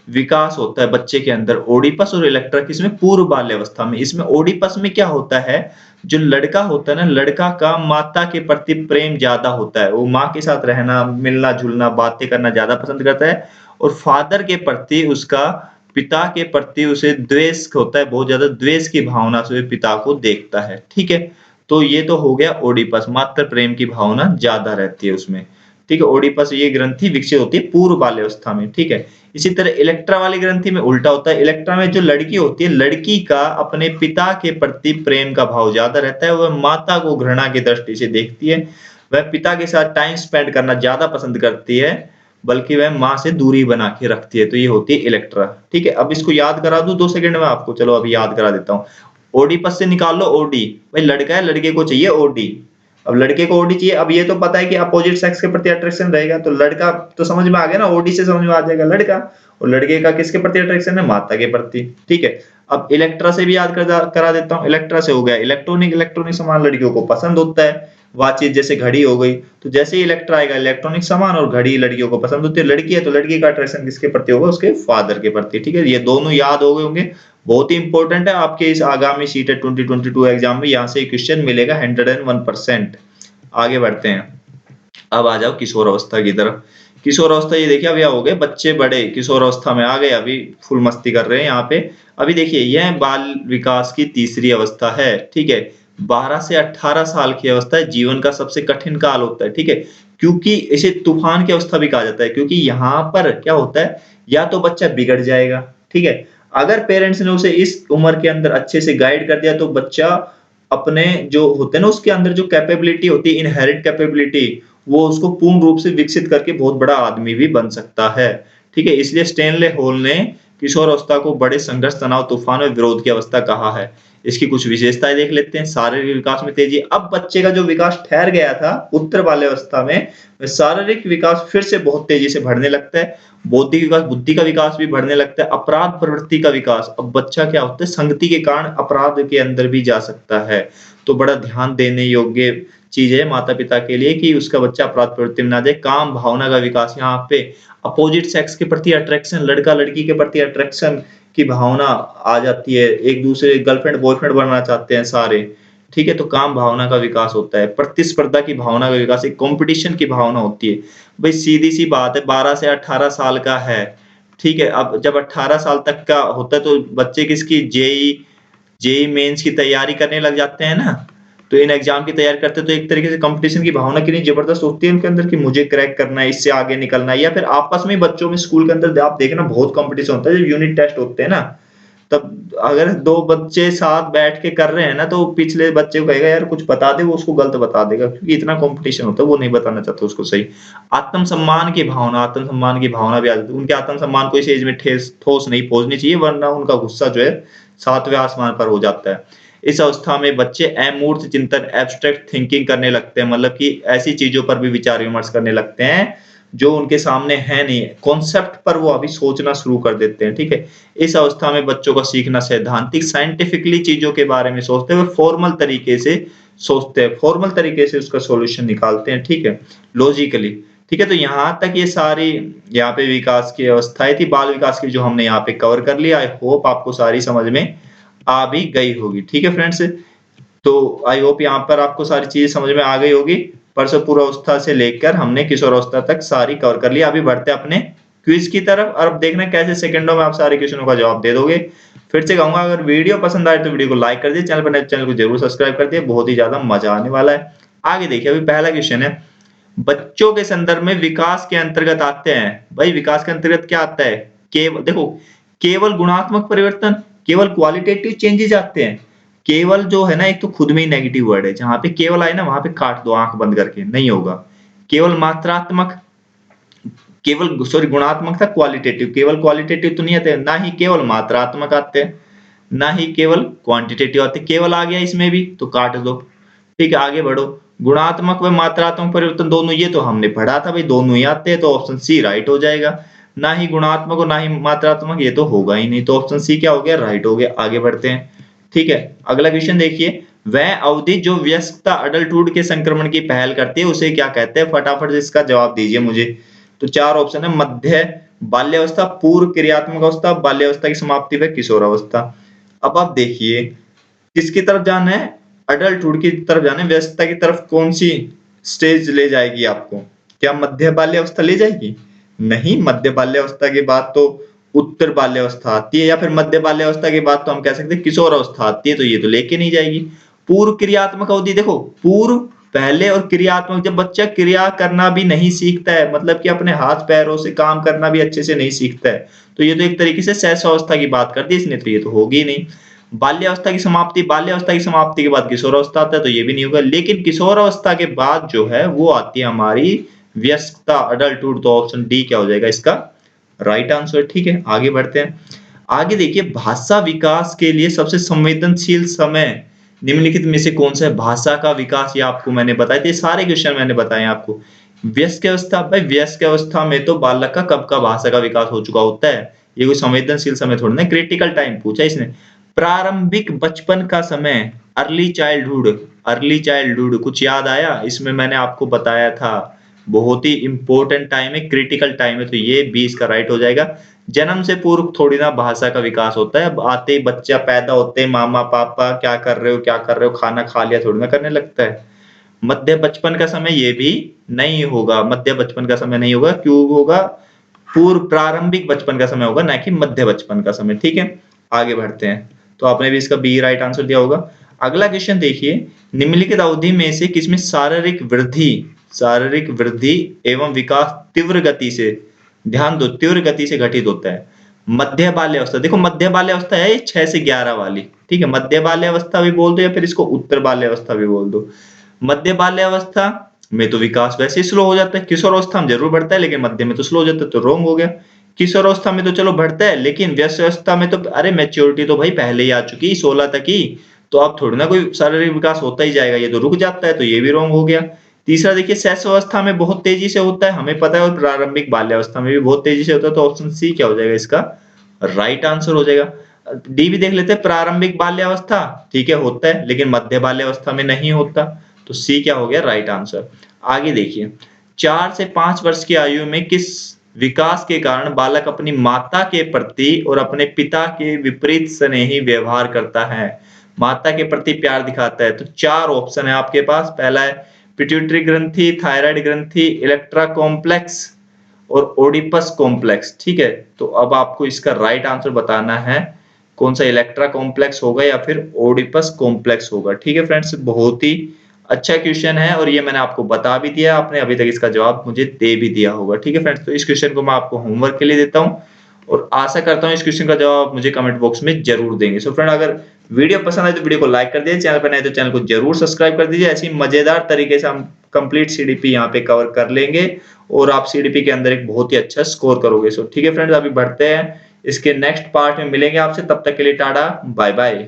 विकास होता है बच्चे के अंदर, ओडिपस और इलेक्ट्रा, किसमें, पूर्व बाल्यावस्था में। इसमें ओडिपस में क्या होता है, जो लड़का होता है ना, लड़का का माता के प्रति प्रेम ज्यादा होता है, वो माँ के साथ रहना, मिलना जुलना, बातें करना ज्यादा पसंद करता है। और फादर के प्रति उसका, पिता के प्रति उसे द्वेष होता है, बहुत ज्यादा द्वेष की भावना से पिता को देखता है, ठीक है। तो ये तो हो गया ओडिपस, मातृ प्रेम की भावना ज्यादा रहती है उसमें, ठीक है। ओडिपस ये ग्रंथि विकसित होती है पूर्व बाल्यावस्था में, ठीक है। इसी तरह इलेक्ट्रा वाली ग्रंथि में उल्टा होता है। इलेक्ट्रा में जो लड़की होती है, लड़की का अपने पिता के प्रति प्रेम का भाव ज्यादा रहता है, वह माता को घृणा की दृष्टि से देखती है, वह पिता के साथ टाइम स्पेंड करना ज्यादा पसंद करती है, बल्कि वह माँ से दूरी बना के रखती है। तो ये होती है इलेक्ट्रा, ठीक है। अब इसको याद करा दूं 2 सेकंड में आपको, चलो अभी याद करा देता हूँ। ओडिपस से निकाल लो ओडी, भाई लड़का है, लड़के को चाहिए ओडी। अब लड़के को ओडी चाहिए, अब ये तो पता है कि अपोजिट सेक्स के प्रति अट्रैक्शन रहेगा, तो लड़का तो समझ में आ गया ना, ओडी से समझ में आ जाएगा लड़का, और लड़के का किसके प्रति अट्रैक्शन है, माता के प्रति, ठीक है। अब इलेक्ट्रा से भी याद करा देता हूँ। इलेक्ट्रा से हो गया इलेक्ट्रॉनिक, इलेक्ट्रॉनिक सामान लड़कियों को पसंद होता है, वाचित जैसे घड़ी हो गई, तो जैसे ही इलेक्ट्रा आएगा, इलेक्ट्रॉनिक सामान और घड़ी लड़कियों को पसंद होती है। लड़की है तो लड़की का अट्रैक्शन किसके प्रति होगा, उसके फादर के प्रति, ठीक है। ये दोनों याद हो गए होंगे, बहुत ही इंपॉर्टेंट है आपके इस आगामी सीटेट 2022 एग्जाम में, यहाँ से क्वेश्चन मिलेगा 101%। आगे बढ़ते हैं, अब आ जाओ किशोर अवस्था की तरफ। किशोर अवस्था, ये देखिए अभी हो गए बच्चे बड़े, किशोर अवस्था में आ गए, अभी फुल मस्ती कर रहे हैं यहाँ पे। अभी देखिए यह बाल विकास की तीसरी अवस्था है, ठीक है। 12 से 18 साल की अवस्था है, जीवन का सबसे कठिन काल होता है, ठीक है। क्योंकि इसे तूफान की अवस्था भी कहा जाता है, क्योंकि यहाँ पर क्या होता है, या तो बच्चा बिगड़ जाएगा, ठीक है। अगर पेरेंट्स ने उसे इस उम्र के अंदर अच्छे से गाइड कर दिया तो बच्चा अपने जो होते हैं ना, उसके अंदर जो कैपेबिलिटी होती है, इनहेरिट कैपेबिलिटी, वो उसको पूर्ण रूप से विकसित करके बहुत बड़ा आदमी भी बन सकता है, ठीक है। इसलिए स्टैनले हॉल ने किशोर अवस्था को बड़े संघर्ष, तनाव, तूफान और विरोध की अवस्था कहा है। इसकी कुछ विशेषताएं देख लेते हैं। शारीरिक विकास में तेजी, अब बच्चे का जो विकास ठहर गया था उत्तर बाल्यावस्था में, शारीरिक विकास फिर से बहुत तेजी से बढ़ने लगता है। बौद्धिक विकास, बुद्धि का विकास भी बढ़ने लगता है। अपराध प्रवृत्ति का विकास, अब बच्चा क्या होता है, संगति के कारण अपराध के अंदर भी जा सकता है। तो बड़ा ध्यान देने योग्य चीज है माता पिता के लिए कि उसका बच्चा अपराध प्रवृत्ति में ना जाए। काम भावना का विकास, यहाँ पे अपोजिट सेक्स के प्रति अट्रैक्शन, लड़का लड़की के प्रति अट्रैक्शन की भावना आ जाती है, एक दूसरे गर्लफ्रेंड बॉयफ्रेंड बनना चाहते हैं सारे, ठीक है। तो काम भावना का विकास होता है। प्रतिस्पर्धा की भावना का विकास, एक कंपटीशन की भावना होती है। भाई सीधी सी बात है, 12 से 18 साल का है, ठीक है। अब जब 18 साल तक का होता है तो बच्चे किसकी, जेई मेंस की तैयारी करने लग जाते हैं ना, तो इन एग्जाम की तैयारी करते हैं, तो एक तरीके से कंपटीशन की भावना कितनी जबरदस्त होती है उनके अंदर कि मुझे क्रैक करना है, इससे आगे निकलना है। या फिर आपस में बच्चों में स्कूल के अंदर आप देखना बहुत कंपटीशन होता है, जब यूनिट टेस्ट होते हैं ना, तब अगर दो बच्चे साथ बैठ के कर रहे हैं ना, तो पिछले बच्चे को कहेगा यार कुछ बता दे, वो उसको गलत बता देगा, क्योंकि इतना कंपटीशन होता है, वो नहीं बताना चाहता उसको सही। आत्मसम्मान की भावना, आत्मसम्मान की भावना भी आ जाती है। उनके आत्मसम्मान को इस एज में ठोस नहीं पहुंचनी चाहिए, वरना उनका गुस्सा जो है 7वें आसमान पर हो जाता है। इस अवस्था में बच्चे अमूर्त चिंतन, एब्स्ट्रैक्ट थिंकिंग करने लगते हैं, मतलब कि ऐसी चीजों पर भी विचार विमर्श करने लगते हैं जो उनके सामने है नहीं, कॉन्सेप्ट पर वो अभी सोचना शुरू कर देते हैं, ठीक है। इस अवस्था में बच्चों का सीखना सैद्धांतिक, साइंटिफिकली चीजों के बारे में सोचते हुए फॉर्मल तरीके से सोचते हैं, फॉर्मल तरीके से उसका सॉल्यूशन निकालते हैं, ठीक है, लॉजिकली, ठीक है, तो यहाँ तक ये सारी यहाँ पे विकास की अवस्थाएं थी, बाल विकास की, जो हमने यहाँ पे कवर कर लिया। आई होप आपको सारी समझ में आ भी गई होगी। ठीक है फ्रेंड्स, तो आई होप यहाँ पर आपको सारी चीजें समझ में आ गई होगी। प्रसवपूर्वावस्था से लेकर हमने किशोरावस्था तक सारी कवर कर लिया। अभी बढ़ते हैं अपने क्विज की तरफ और अब देखना कैसे सेकंडों में आप सारे क्वेश्चनों का जवाब दे दोगे। फिर से कहूंगा, अगर वीडियो पसंद आए तो वीडियो को लाइक कर दिए, चैनल पर नए चैनल को जरूर सब्सक्राइब कर दिए, बहुत ही ज्यादा मजा आने वाला है। आगे देखिए, अभी पहला क्वेश्चन है, बच्चों के संदर्भ में विकास के अंतर्गत आते हैं। भाई विकास के अंतर्गत क्या आता है? केवल देखो, केवल गुणात्मक परिवर्तन, केवल क्वालिटेटिव चेंजेस आते हैं। केवल जो है ना, एक तो खुद में ही नेगेटिव वर्ड है, जहां पे केवल आए ना वहां पे काट दो आंख बंद करके, नहीं होगा। केवल मात्रात्मक, केवल सॉरी गुणात्मक था, क्वालिटेटिव, केवल क्वालिटेटिव तो नहीं आते, ना ही केवल मात्रात्मक आते हैं, ना ही केवल क्वांटिटेटिव आते। केवल आ गया इसमें भी तो काट दो। ठीक है, आगे बढ़ो। गुणात्मक व मात्रात्मक परिवर्तन दोनों, ये तो हमने पढ़ा था भाई, दोनों ही आते हैं, तो ऑप्शन सी राइट हो जाएगा। ना ही गुणात्मक और ना ही मात्रात्मक, ये तो होगा ही नहीं, तो ऑप्शन सी क्या हो गया? राइट हो गया। आगे बढ़ते हैं। ठीक है, अगला क्वेश्चन देखिए, वह अवधि जो वयस्कता अडल्टहुड के संक्रमण की पहल करती है उसे क्या कहते हैं? फटाफट से इसका जवाब दीजिए मुझे। तो चार ऑप्शन है, मध्य बाल्यावस्था, पूर्व क्रियात्मक अवस्था, बाल्यावस्था की समाप्ति व किशोरावस्था। अब आप देखिए किसकी तरफ जाना है? अडल्टहुड की तरफ जाना है। वयस्कता की तरफ कौन सी स्टेज ले जाएगी आपको? क्या मध्य बाल्यावस्था ले जाएगी? नहीं, मध्य बाल्यावस्था के बाद तो उत्तर बाल्यावस्था आती है, या फिर मध्य बाल्यावस्था के बाद तो हम कह सकते हैं किशोर अवस्था आती है, तो ये तो लेके नहीं जाएगी। पूर्व क्रियात्मक अवधि, देखो पूर्व पहले और क्रियात्मक, जब बच्चा क्रिया करना भी नहीं सीखता है, मतलब कि अपने हाथ पैरों से काम करना भी अच्छे से नहीं सीखता है, तो ये तो एक तरीके से शैशवावस्था की बात कर दी इसने, तो ये तो होगी ही नहीं। बाल्यावस्था की समाप्ति, बाल्यावस्था की समाप्ति के बाद किशोरावस्था आता है, तो ये भी नहीं होगा। लेकिन किशोरावस्था के बाद जो है वो आती है हमारी वयस्कता, अडल्टहुड, तो ऑप्शन डी क्या हो जाएगा इसका राइट आंसर। ठीक है, आगे बढ़ते हैं। आगे देखिए, भाषा विकास के लिए सबसे संवेदनशील समय निम्नलिखित में से कौन सा है? भाषा का विकास, ये आपको मैंने बताया था, सारे क्वेश्चन मैंने बताए आपको। वयस्क अवस्था, भाई वयस्क अवस्था में तो बालक का कब का भाषा का विकास हो चुका होता है, ये कोई संवेदनशील समय थोड़ा ना। क्रिटिकल टाइम पूछा इसने। प्रारंभिक बचपन का समय, अर्ली चाइल्डहुड, अर्ली चाइल्डहुड कुछ याद आया? इसमें मैंने आपको बताया था, बहुत ही इंपॉर्टेंट टाइम है, क्रिटिकल टाइम है, तो ये 20 का राइट हो जाएगा। जन्म से पूर्व थोड़ी ना भाषा का विकास होता है, आते ही बच्चा पैदा होते ही मामा पापा क्या कर रहे हो, क्या कर रहे हो, खाना खा लिया थोड़ी ना करने लगता है। मध्य बचपन का समय ये भी नहीं होगा, मध्य बचपन का समय नहीं होगा, क्यों होगा? पूर्व प्रारंभिक बचपन का समय होगा, ना कि मध्य बचपन का समय। ठीक है, आगे बढ़ते हैं। तो आपने भी इसका बी राइट आंसर दिया होगा। अगला क्वेश्चन देखिए, निम्नलिखित अवधि में से किसमें शारीरिक वृद्धि एवं विकास तीव्र गति से, ध्यान दो, तीव्र गति से घटित होता है? मध्य बाल्यावस्था, देखो मध्य बाल्यावस्था है ये 6 से 11 वाली। ठीक है, मध्य बाल्यावस्था भी बोल दो या फिर इसको उत्तर बाल्यावस्था भी बोल दो। मध्य बाल्यावस्था में तो विकास वैसे ही स्लो हो जाता है, किशोरावस्था में जरूर बढ़ता है लेकिन मध्य में तो स्लो हो जाता है, तो रॉन्ग हो गया। किशोरावस्था में तो चलो बढ़ता है, लेकिन व्यस्तावस्था में तो अरे मैच्योरिटी तो भाई पहले ही आ चुकी 16 तक ही, तो अब थोड़ी ना कोई शारीरिक विकास होता ही जाएगा, ये तो रुक जाता है, तो ये भी रॉन्ग हो गया। तीसरा देखिए, शैशवावस्था में बहुत तेजी से होता है, हमें पता है, और प्रारंभिक बाल्यावस्था में भी बहुत तेजी से होता है, तो ऑप्शन सी क्या हो जाएगा इसका राइट आंसर हो जाएगा। डी भी देख लेते हैं, प्रारंभिक बाल्यावस्था, ठीक है होता है, लेकिन मध्य बाल्यावस्था में नहीं होता, तो सी क्या हो गया राइट आंसर। आगे देखिए, 4 से 5 वर्ष की आयु में किस विकास के कारण बालक अपनी माता के प्रति और अपने पिता के विपरीत स्नेही व्यवहार करता है, माता के प्रति प्यार दिखाता है? तो 4 ऑप्शन है आपके पास। पहला है पिट्यूटरी ग्रंथि, थायराइड ग्रंथि, इलेक्ट्रा कॉम्प्लेक्स और ओडिपस कॉम्प्लेक्स। ठीक है, तो अब आपको इसका राइट आंसर बताना है, कौन सा इलेक्ट्रा कॉम्प्लेक्स होगा या फिर ओडिपस कॉम्प्लेक्स होगा। ठीक है फ्रेंड्स, बहुत ही अच्छा क्वेश्चन है और ये मैंने आपको बता भी दिया, आपने अभी तक इसका जवाब मुझे दे भी दिया होगा। ठीक है फ्रेंड्स, तो इस क्वेश्चन को मैं आपको होमवर्क के लिए देता हूं और आशा करता हूं इस क्वेश्चन का जवाब मुझे कमेंट बॉक्स में जरूर देंगे। सो फ्रेंड, अगर वीडियो पसंद आए तो वीडियो को लाइक कर दीजिए, चैनल पर नए तो चैनल को जरूर सब्सक्राइब कर दीजिए। ऐसी मजेदार तरीके से हम कंप्लीट सीडीपी यहाँ पे कवर कर लेंगे और आप सीडीपी के अंदर एक बहुत ही अच्छा स्कोर करोगे। सो ठीक है फ्रेंड्स, अभी बढ़ते हैं, इसके नेक्स्ट पार्ट में मिलेंगे आपसे, तब तक के लिए टाटा बाय बाय।